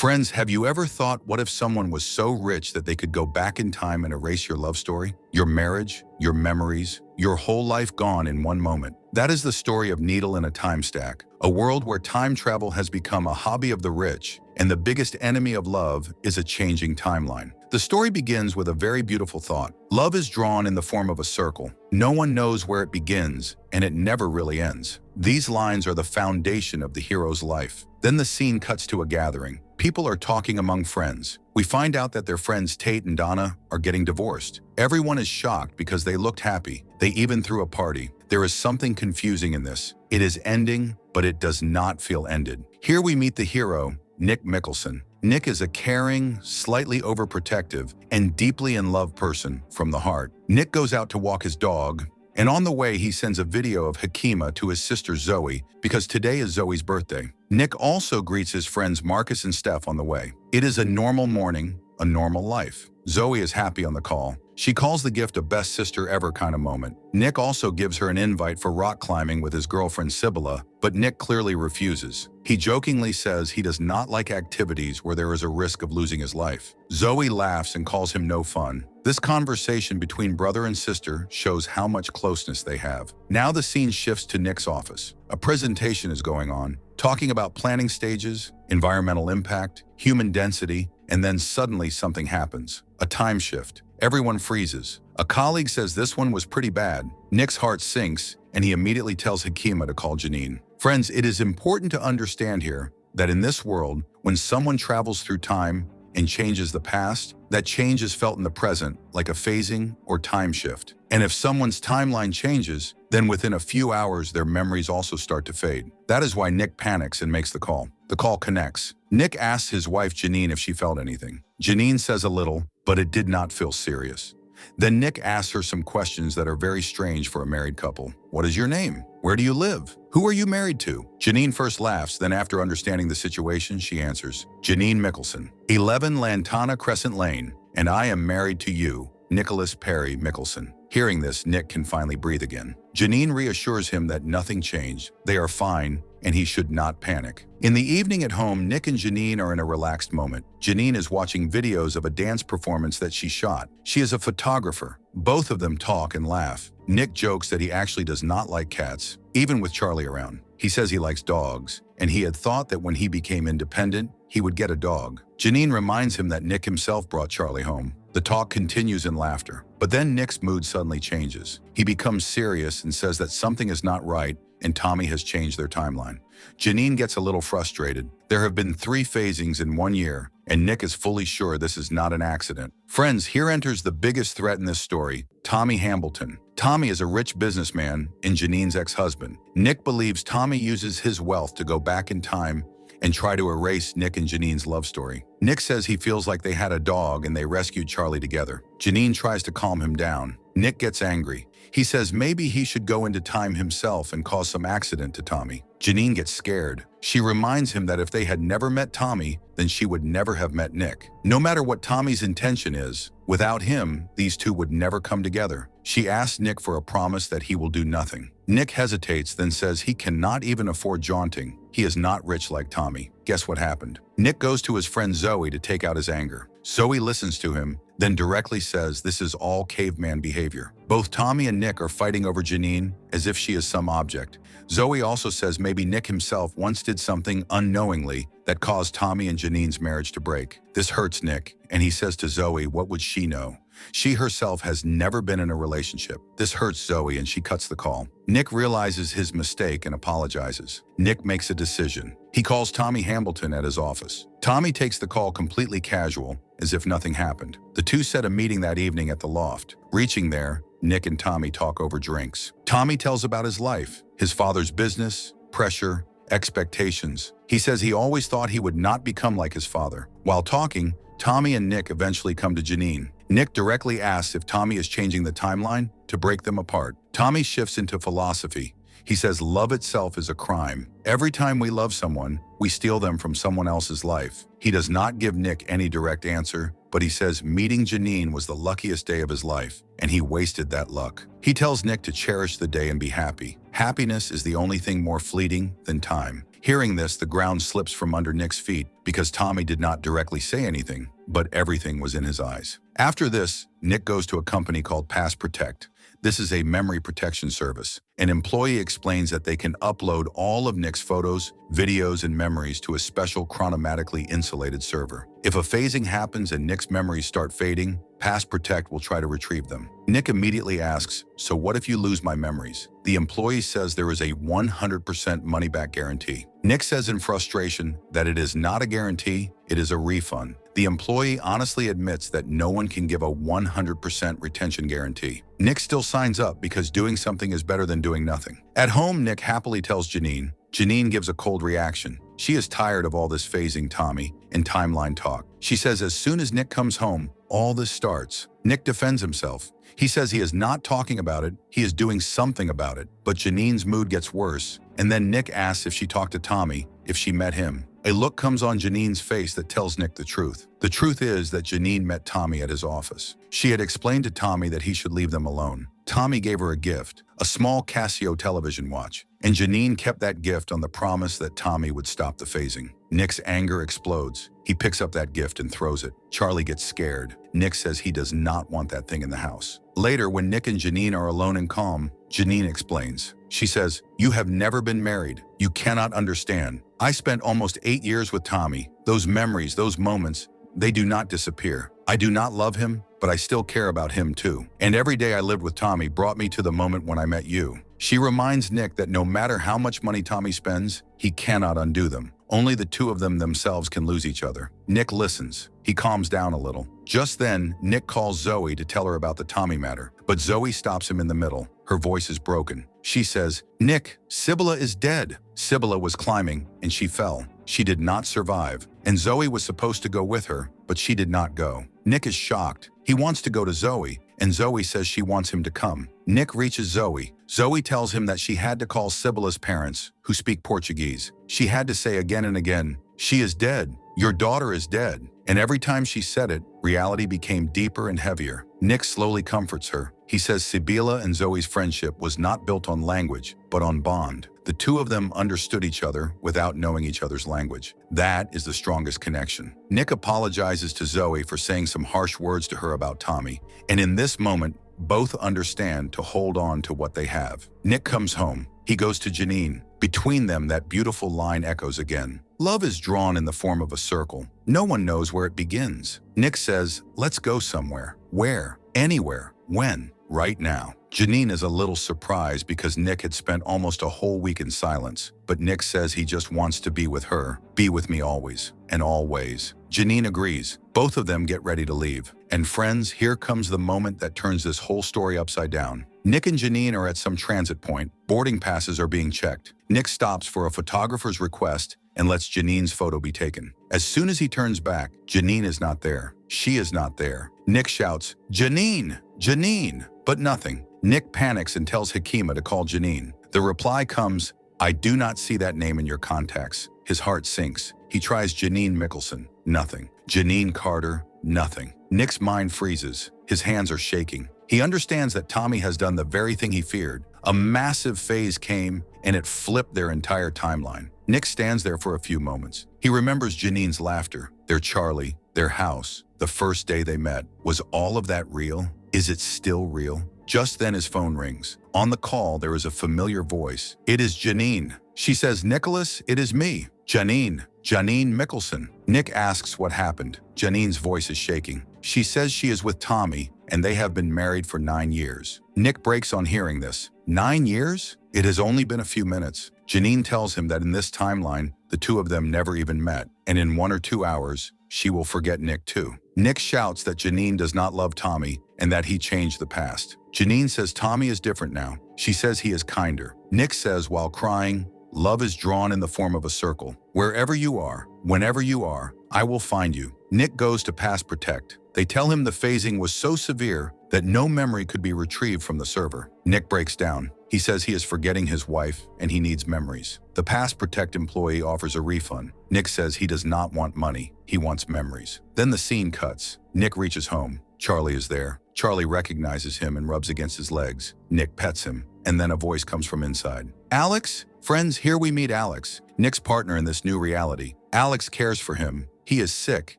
Friends, have you ever thought, what if someone was so rich that they could go back in time and erase your love story? Your marriage, your memories, your whole life gone in one moment. That is the story of Needle in a Time Stack, a world where time travel has become a hobby of the rich, and the biggest enemy of love is a changing timeline. The story begins with a very beautiful thought. Love is drawn in the form of a circle. No one knows where it begins, and it never really ends. These lines are the foundation of the hero's life. Then the scene cuts to a gathering. People are talking among friends. We find out that their friends Tate and Donna are getting divorced. Everyone is shocked because they looked happy. They even threw a party. There is something confusing in this. It is ending, but it does not feel ended. Here we meet the hero, Nick Mickelson. Nick is a caring, slightly overprotective, and deeply in love person from the heart. Nick goes out to walk his dog, and on the way he sends a video of Hakima to his sister Zoe because today is Zoe's birthday. Nick also greets his friends Marcus and Steph on the way. It is a normal morning, a normal life. Zoe is happy on the call. She calls the gift a best sister ever kind of moment. Nick also gives her an invite for rock climbing with his girlfriend Sibylla, but Nick clearly refuses. He jokingly says he does not like activities where there is a risk of losing his life. Zoe laughs and calls him no fun. This conversation between brother and sister shows how much closeness they have. Now the scene shifts to Nick's office. A presentation is going on, talking about planning stages, environmental impact, human density, and then suddenly something happens. A time shift. Everyone freezes. A colleague says this one was pretty bad. Nick's heart sinks, and he immediately tells Hakima to call Janine. Friends, it is important to understand here that in this world, when someone travels through time and changes the past, that change is felt in the present, like a phasing or time shift. And if someone's timeline changes, then within a few hours, their memories also start to fade. That is why Nick panics and makes the call. The call connects. Nick asks his wife Janine if she felt anything. Janine says a little, but it did not feel serious. Then Nick asks her some questions that are very strange for a married couple. What is your name? Where do you live? Who are you married to? Janine first laughs, then after understanding the situation, she answers, Janine Mickelson, 11 Lantana Crescent Lane, and I am married to you, Nicholas Perry Mickelson. Hearing this, Nick can finally breathe again. Janine reassures him that nothing changed. They are fine, and he should not panic. In the evening at home, Nick and Janine are in a relaxed moment. Janine is watching videos of a dance performance that she shot. She is a photographer. Both of them talk and laugh. Nick jokes that he actually does not like cats, even with Charlie around. He says he likes dogs, and he had thought that when he became independent, he would get a dog. Janine reminds him that Nick himself brought Charlie home. The talk continues in laughter, but then Nick's mood suddenly changes. He becomes serious and says that something is not right and Tommy has changed their timeline. Janine gets a little frustrated. There have been 3 phasings in 1 year, and Nick is fully sure this is not an accident. Friends, here enters the biggest threat in this story, Tommy Hambleton. Tommy is a rich businessman and Janine's ex-husband. Nick believes Tommy uses his wealth to go back in time and try to erase Nick and Janine's love story. Nick says he feels like they had a dog and they rescued Charlie together. Janine tries to calm him down. Nick gets angry. He says maybe he should go into time himself and cause some accident to Tommy. Janine gets scared. She reminds him that if they had never met Tommy, then she would never have met Nick. No matter what Tommy's intention is, without him, these two would never come together. She asks Nick for a promise that he will do nothing. Nick hesitates, then says he cannot even afford jaunting. He is not rich like Tommy. Guess what happened? Nick goes to his friend Zoe to take out his anger. Zoe listens to him, then directly says this is all caveman behavior. Both Tommy and Nick are fighting over Janine as if she is some object. Zoe also says maybe Nick himself once did something unknowingly that caused Tommy and Janine's marriage to break. This hurts Nick, and he says to Zoe, what would she know? She herself has never been in a relationship. This hurts Zoe and she cuts the call. Nick realizes his mistake and apologizes. Nick makes a decision. He calls Tommy Hambleton at his office. Tommy takes the call completely casual, as if nothing happened. The two set a meeting that evening at the loft. Reaching there, Nick and Tommy talk over drinks. Tommy tells about his life, his father's business, pressure, expectations. He says he always thought he would not become like his father. While talking, Tommy and Nick eventually come to Janine. Nick directly asks if Tommy is changing the timeline to break them apart. Tommy shifts into philosophy. He says love itself is a crime. Every time we love someone, we steal them from someone else's life. He does not give Nick any direct answer, but he says meeting Janine was the luckiest day of his life, and he wasted that luck. He tells Nick to cherish the day and be happy. Happiness is the only thing more fleeting than time. Hearing this, the ground slips from under Nick's feet because Tommy did not directly say anything, but everything was in his eyes. After this, Nick goes to a company called Pass Protect. This is a memory protection service. An employee explains that they can upload all of Nick's photos, videos, and memories to a special chronomatically insulated server. If a phasing happens and Nick's memories start fading, Pass Protect will try to retrieve them. Nick immediately asks, "So what if you lose my memories?" The employee says there is a 100% money-back guarantee. Nick says in frustration that it is not a guarantee, it is a refund. The employee honestly admits that no one can give a 100% retention guarantee. Nick still signs up because doing something is better than doing nothing. At home, Nick happily tells Janine. Janine gives a cold reaction. She is tired of all this phasing Tommy and timeline talk. She says as soon as Nick comes home, all this starts. Nick defends himself. He says he is not talking about it, he is doing something about it. But Janine's mood gets worse, and then Nick asks if she talked to Tommy, if she met him. A look comes on Janine's face that tells Nick the truth. The truth is that Janine met Tommy at his office. She had explained to Tommy that he should leave them alone. Tommy gave her a gift, a small Casio television watch, and Janine kept that gift on the promise that Tommy would stop the phasing. Nick's anger explodes. He picks up that gift and throws it. Charlie gets scared. Nick says he does not want that thing in the house. Later, when Nick and Janine are alone and calm, Janine explains. She says, "You have never been married. You cannot understand. I spent almost 8 years with Tommy. Those memories, those moments, they do not disappear. I do not love him, but I still care about him too. And every day I lived with Tommy brought me to the moment when I met you." She reminds Nick that no matter how much money Tommy spends, he cannot undo them. Only the two of them themselves can lose each other. Nick listens. He calms down a little. Just then, Nick calls Zoe to tell her about the Tommy matter, but Zoe stops him in the middle. Her voice is broken. She says, "Nick, Sibylla is dead." Sibylla was climbing, and she fell. She did not survive, and Zoe was supposed to go with her, but she did not go. Nick is shocked. He wants to go to Zoe, and Zoe says she wants him to come. Nick reaches Zoe. Zoe tells him that she had to call Sibylla's parents, who speak Portuguese. She had to say again and again, "She is dead. Your daughter is dead." And every time she said it, reality became deeper and heavier. Nick slowly comforts her. He says Sibylla and Zoe's friendship was not built on language, but on bond. The two of them understood each other without knowing each other's language. That is the strongest connection. Nick apologizes to Zoe for saying some harsh words to her about Tommy, and in this moment, both understand to hold on to what they have. Nick comes home. He goes to Janine. Between them, that beautiful line echoes again. Love is drawn in the form of a circle. No one knows where it begins. Nick says, "Let's go somewhere." Where? Anywhere. When? Right now. Janine is a little surprised because Nick had spent almost a whole week in silence, but Nick says he just wants to be with her. "Be with me always, and always." Janine agrees. Both of them get ready to leave. And friends, here comes the moment that turns this whole story upside down. Nick and Janine are at some transit point. Boarding passes are being checked. Nick stops for a photographer's request and lets Janine's photo be taken. As soon as he turns back, Janine is not there. She is not there. Nick shouts, "Janine! Janine!" But nothing. Nick panics and tells Hakima to call Janine. The reply comes, "I do not see that name in your contacts." His heart sinks. He tries Janine Mickelson. Nothing. Janine Carter. Nothing. Nick's mind freezes. His hands are shaking. He understands that Tommy has done the very thing he feared. A massive phase came, and it flipped their entire timeline. Nick stands there for a few moments. He remembers Janine's laughter, their Charlie, their house, the first day they met. Was all of that real? Is it still real? Just then his phone rings. On the call, there is a familiar voice. It is Janine. She says, "Nicholas, it is me. Janine. Janine Mickelson." Nick asks what happened. Janine's voice is shaking. She says she is with Tommy, and they have been married for 9 years. Nick breaks on hearing this. 9 years? It has only been a few minutes. Janine tells him that in this timeline, the two of them never even met, and in 1 or 2 hours, she will forget Nick too. Nick shouts that Janine does not love Tommy and that he changed the past. Janine says Tommy is different now. She says he is kinder. Nick says while crying, "Love is drawn in the form of a circle. Wherever you are, whenever you are, I will find you." Nick goes to Pass Protect. They tell him the phasing was so severe that no memory could be retrieved from the server. Nick breaks down. He says he is forgetting his wife and he needs memories. The Pass Protect employee offers a refund. Nick says he does not want money, he wants memories. Then the scene cuts. Nick reaches home. Charlie is there. Charlie recognizes him and rubs against his legs. Nick pets him. and then a voice comes from inside. Alex? Friends, here we meet Alex, Nick's partner in this new reality. Alex cares for him. He is sick,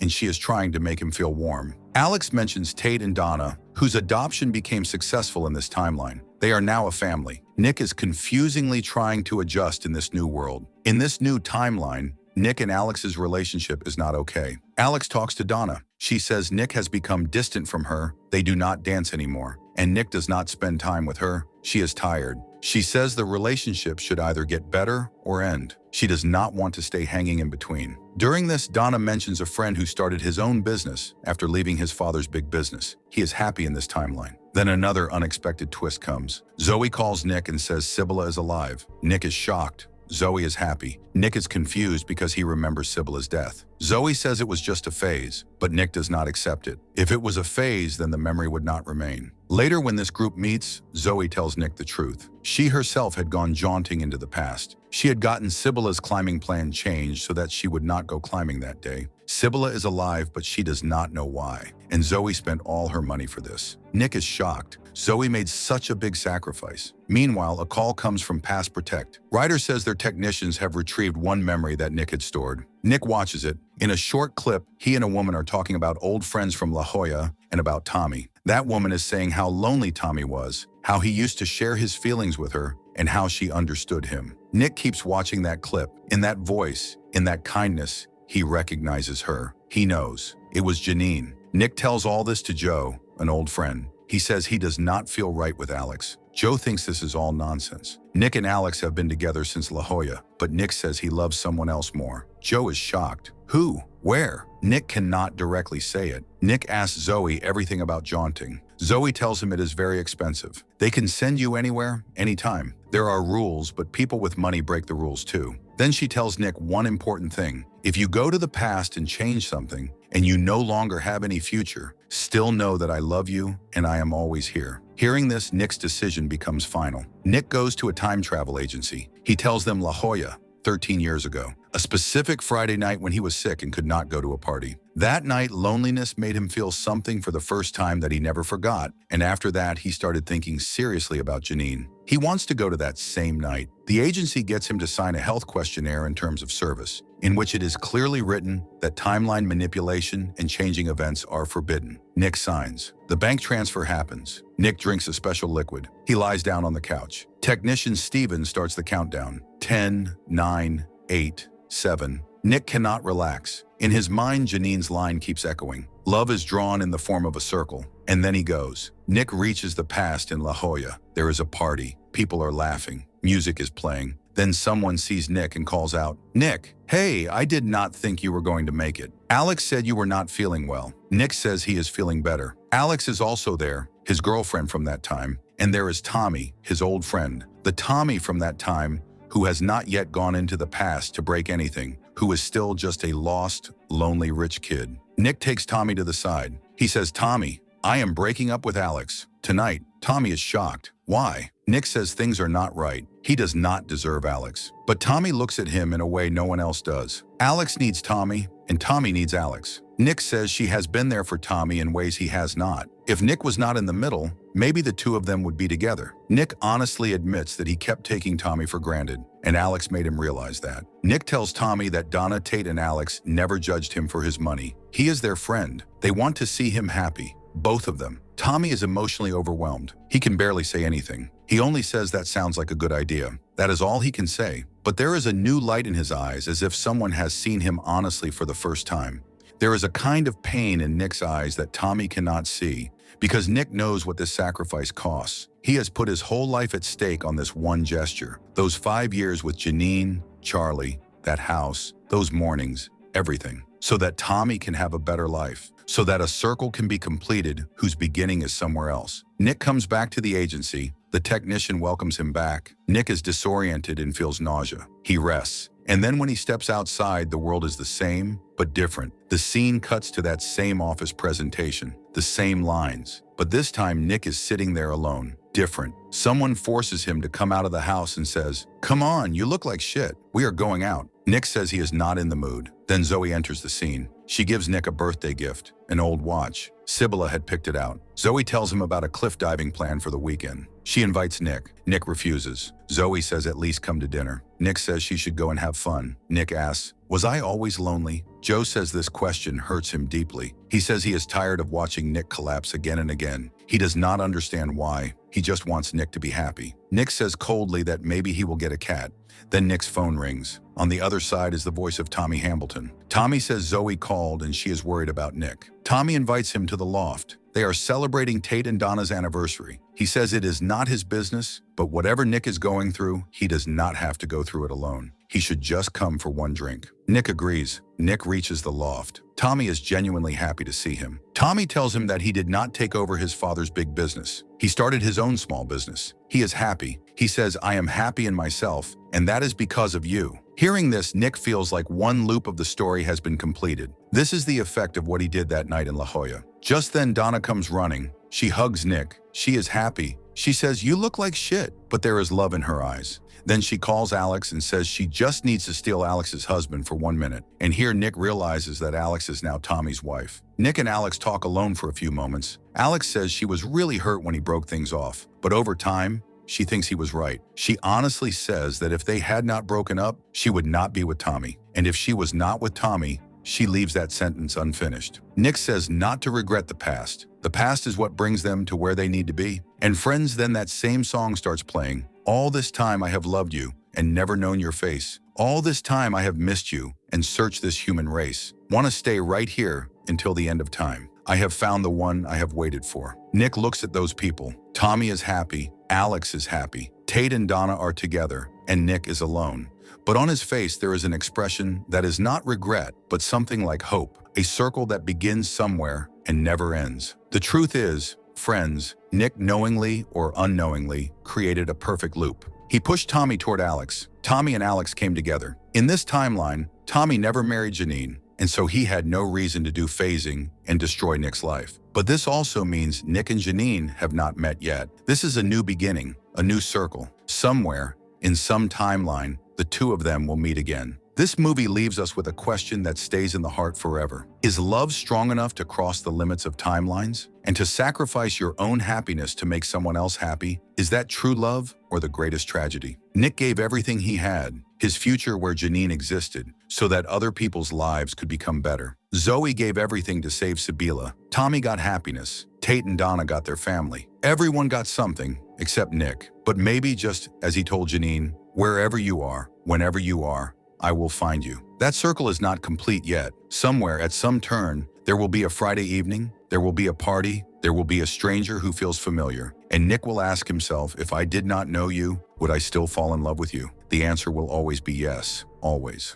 and she is trying to make him feel warm. Alex mentions Tate and Donna, whose adoption became successful in this timeline. They are now a family. Nick is confusingly trying to adjust in this new world. In this new timeline, Nick and Alex's relationship is not okay. Alex talks to Donna. She says Nick has become distant from her. They do not dance anymore, and Nick does not spend time with her. She is tired. She says the relationship should either get better or end. She does not want to stay hanging in between. During this, Donna mentions a friend who started his own business after leaving his father's big business. He is happy in this timeline. Then another unexpected twist comes. Zoe calls Nick and says Sibylla is alive. Nick is shocked. Zoe is happy. Nick is confused because he remembers Sibylla's death. Zoe says it was just a phase, but Nick does not accept it. If it was a phase, then the memory would not remain. Later, when this group meets, Zoe tells Nick the truth. She herself had gone jaunting into the past. She had gotten Sibylla's climbing plan changed so that she would not go climbing that day. Sibylla is alive, but she does not know why, and Zoe spent all her money for this. Nick is shocked. Zoe made such a big sacrifice. Meanwhile, a call comes from Past Protect. Ryder says their technicians have retrieved one memory that Nick had stored. Nick watches it. In a short clip, he and a woman are talking about old friends from La Jolla and about Tommy. That woman is saying how lonely Tommy was, how he used to share his feelings with her, and how she understood him. Nick keeps watching that clip. In that voice, in that kindness, he recognizes her. He knows. It was Janine. Nick tells all this to Joe, an old friend. He says he does not feel right with Alex. Joe thinks this is all nonsense. Nick and Alex have been together since La Jolla, but Nick says he loves someone else more. Joe is shocked. Who? Where? Nick cannot directly say it. Nick asks Zoe everything about jaunting. Zoe tells him it is very expensive. They can send you anywhere, anytime. There are rules, but people with money break the rules too. Then she tells Nick one important thing. If you go to the past and change something, and you no longer have any future, still know that I love you and I am always here. Hearing this, Nick's decision becomes final. Nick goes to a time travel agency. He tells them La Jolla, 13 years ago, a specific Friday night when he was sick and could not go to a party. That night, loneliness made him feel something for the first time that he never forgot, and after that, he started thinking seriously about Janine. He wants to go to that same night. The agency gets him to sign a health questionnaire in terms of service, in which it is clearly written that timeline manipulation and changing events are forbidden. Nick signs. The bank transfer happens. Nick drinks a special liquid. He lies down on the couch. Technician Steven starts the countdown. 10, 9, 8, 7. Nick cannot relax. In his mind, Janine's line keeps echoing. Love is drawn in the form of a circle. And then he goes. Nick reaches the past in La Jolla. There is a party. People are laughing. Music is playing. Then someone sees Nick and calls out, "Nick, hey, I did not think you were going to make it. Alex said you were not feeling well." Nick says he is feeling better. Alex is also there, his girlfriend from that time. And there is Tommy, his old friend. The Tommy from that time who has not yet gone into the past to break anything, who is still just a lost, lonely rich kid. Nick takes Tommy to the side. He says, "Tommy, I am breaking up with Alex. Tonight." Tommy is shocked. Why? Nick says things are not right. He does not deserve Alex. But Tommy looks at him in a way no one else does. Alex needs Tommy, and Tommy needs Alex. Nick says she has been there for Tommy in ways he has not. If Nick was not in the middle, maybe the two of them would be together. Nick honestly admits that he kept taking Tommy for granted, and Alex made him realize that. Nick tells Tommy that Donna, Tate, and Alex never judged him for his money. He is their friend. They want to see him happy. Both of them. Tommy is emotionally overwhelmed. He can barely say anything. He only says that sounds like a good idea. That is all he can say. But there is a new light in his eyes, as if someone has seen him honestly for the first time. There is a kind of pain in Nick's eyes that Tommy cannot see, because Nick knows what this sacrifice costs. He has put his whole life at stake on this one gesture. Those 5 years with Janine, Charlie, that house, those mornings, everything. So that Tommy can have a better life. So that a circle can be completed whose beginning is somewhere else. Nick comes back to the agency. The technician welcomes him back. Nick is disoriented and feels nausea. He rests. And then when he steps outside, the world is the same, but different. The scene cuts to that same office presentation, the same lines. But this time, Nick is sitting there alone, different. Someone forces him to come out of the house and says, "Come on, you look like shit. We are going out." Nick says he is not in the mood. Then Zoe enters the scene. She gives Nick a birthday gift, an old watch. Sibylla had picked it out. Zoe tells him about a cliff diving plan for the weekend. She invites Nick. Nick refuses. Zoe says at least come to dinner. Nick says she should go and have fun. Nick asks, "Was I always lonely?" Joe says this question hurts him deeply. He says he is tired of watching Nick collapse again and again. He does not understand why. He just wants Nick to be happy. Nick says coldly that maybe he will get a cat. Then Nick's phone rings. On the other side is the voice of Tommy Hamilton. Tommy says Zoe called and she is worried about Nick. Tommy invites him to the loft. They are celebrating Tate and Donna's anniversary. He says it is not his business, but whatever Nick is going through, he does not have to go through it alone. He should just come for one drink. Nick agrees. Nick reaches the loft. Tommy is genuinely happy to see him. Tommy tells him that he did not take over his father's big business. He started his own small business. He is happy. He says, "I am happy in myself, and that is because of you." Hearing this, Nick feels like one loop of the story has been completed. This is the effect of what he did that night in La Jolla. Just then, Donna comes running. She hugs Nick. She is happy. She says, "You look like shit," but there is love in her eyes. Then she calls Alex and says she just needs to steal Alex's husband for 1 minute. And here Nick realizes that Alex is now Tommy's wife. Nick and Alex talk alone for a few moments. Alex says she was really hurt when he broke things off, but over time, she thinks he was right. She honestly says that if they had not broken up, she would not be with Tommy. And if she was not with Tommy, she leaves that sentence unfinished. Nick says not to regret the past. The past is what brings them to where they need to be. And friends, then that same song starts playing. All this time I have loved you and never known your face. All this time I have missed you and searched this human race. Want to stay right here until the end of time. I have found the one I have waited for. Nick looks at those people. Tommy is happy. Alex is happy. Tate and Donna are together, and Nick is alone. But on his face there is an expression that is not regret, but something like hope. A circle that begins somewhere and never ends. The truth is, friends, Nick knowingly or unknowingly created a perfect loop. He pushed Tommy toward Alex. Tommy and Alex came together. In this timeline, Tommy never married Janine, and so he had no reason to do phasing and destroy Nick's life. But this also means Nick and Janine have not met yet. This is a new beginning, a new circle. Somewhere, in some timeline, the two of them will meet again. This movie leaves us with a question that stays in the heart forever. Is love strong enough to cross the limits of timelines? And to sacrifice your own happiness to make someone else happy? Is that true love or the greatest tragedy? Nick gave everything he had, his future where Janine existed, so that other people's lives could become better. Zoe gave everything to save Sibylla. Tommy got happiness. Tate and Donna got their family. Everyone got something, except Nick. But maybe just as he told Janine, wherever you are, whenever you are, I will find you. That circle is not complete yet. Somewhere, at some turn, there will be a Friday evening, there will be a party, there will be a stranger who feels familiar. And Nick will ask himself, if I did not know you, would I still fall in love with you? The answer will always be yes, always.